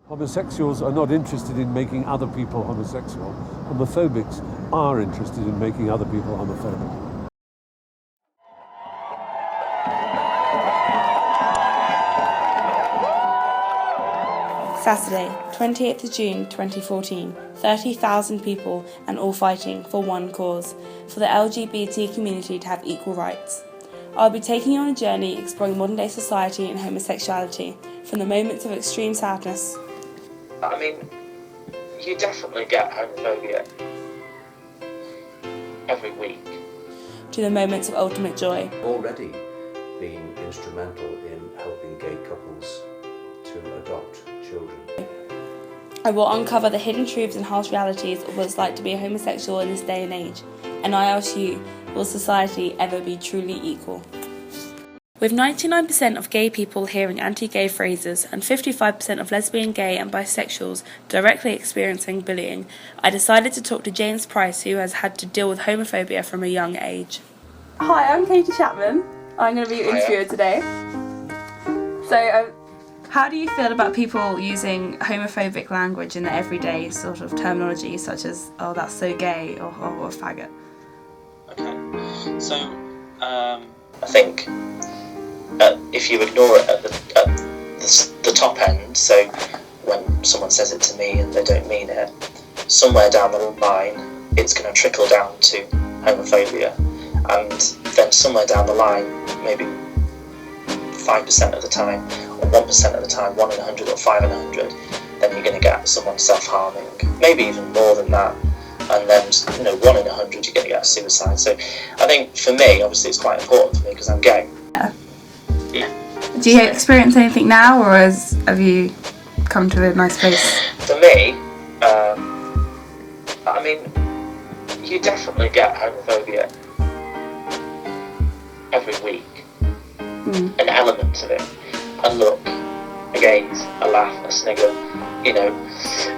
Homosexuals are not interested in making other people homosexual. Homophobics are interested in making other people homophobic. Saturday, 28th of June 2014, 30,000 people and all fighting for one cause, for the LGBT community to have equal rights. I'll be taking you on a journey exploring modern day society and homosexuality, from the moments of extreme sadness. I mean, you definitely get homophobia every week. To the moments of ultimate joy. Already been instrumental in helping gay couples to adopt children. I will uncover the hidden truths and harsh realities of what it's like to be a homosexual in this day and age. And I ask you, will society ever be truly equal? With 99% of gay people hearing anti-gay phrases and 55% of lesbian, gay and bisexuals directly experiencing bullying, I decided to talk to James Price, who has had to deal with homophobia from a young age. Hi, I'm Katie Chapman. I'm going to be your interviewer today. So, how do you feel about people using homophobic language in their everyday sort of terminology, such as, oh, that's so gay, or a faggot? Okay, so I think if you ignore it at the top end, so when someone says it to me and they don't mean it, somewhere down the line it's going to trickle down to homophobia, and then somewhere down the line, maybe 5% of the time, or 1% of the time, 1 in 100 or 5 in 100, then you're going to get someone self-harming, maybe even more than that, and then 1 in 100 you're going to get a suicide. So I think for me, obviously it's quite important for me because I'm gay. Yeah. Do you experience anything now, or have you come to a nice place? For me, I mean, you definitely get homophobia every week. An element of it. A look, a gaze, a laugh, a snigger.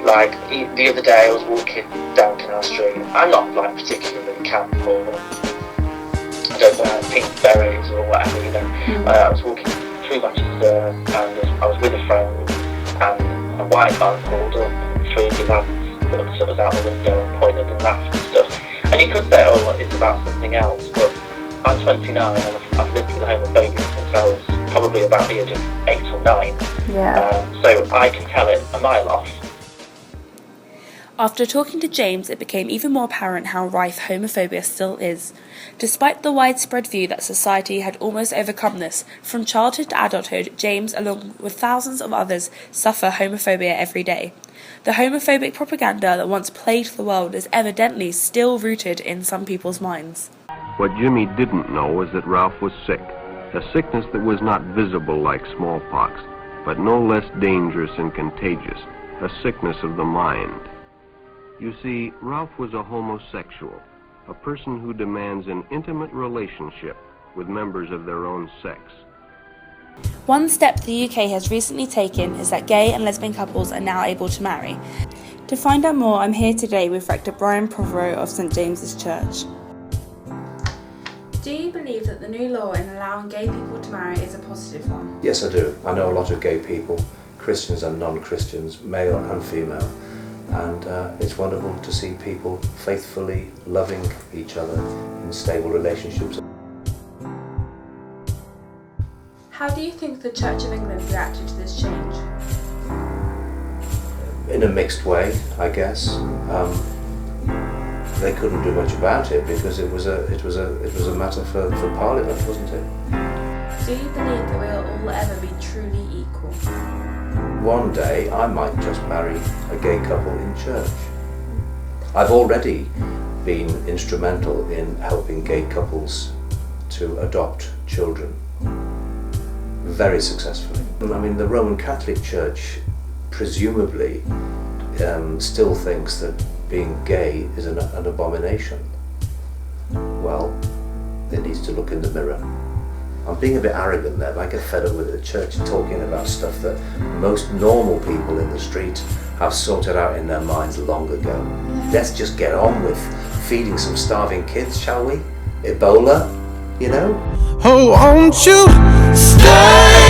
Like the other day I was walking down Canal Street. I'm not like particularly camp or I don't wear pink berets or whatever, I was walking through Manchester and I was with a friend and a white van pulled up and 3 of the lads looked at us out the window and pointed and laughed and stuff. And you could say, oh, it's about something else, but I'm 29 and I've lived with homophobia since I was probably about the age of 8 or 9. Yeah. So I can tell it a mile off. After talking to James, it became even more apparent how rife homophobia still is. Despite the widespread view that society had almost overcome this, from childhood to adulthood, James, along with thousands of others, suffer homophobia every day. The homophobic propaganda that once plagued the world is evidently still rooted in some people's minds. What Jimmy didn't know was that Ralph was sick, a sickness that was not visible like smallpox, but no less dangerous and contagious, a sickness of the mind. You see, Ralph was a homosexual, a person who demands an intimate relationship with members of their own sex. One step the UK has recently taken is that gay and lesbian couples are now able to marry. To find out more, I'm here today with Rector Brian Prothero of St James's Church. Do you believe that the new law in allowing gay people to marry is a positive one? Yes, I do. I know a lot of gay people, Christians and non-Christians, male and female, and it's wonderful to see people faithfully loving each other in stable relationships. How do you think the Church of England reacted to this change? In a mixed way, I guess. They couldn't do much about it because it was a matter for Parliament, wasn't it? Do you believe that we'll all ever be truly equal? One day I might just marry a gay couple in church. I've already been instrumental in helping gay couples to adopt children, very successfully. I mean, the Roman Catholic Church presumably still thinks that being gay is an abomination. Well, it needs to look in the mirror. I'm being a bit arrogant there, but I get fed up with the church talking about stuff that most normal people in the street have sorted out in their minds long ago. Let's just get on with feeding some starving kids, shall we? Ebola, Oh, won't you stay?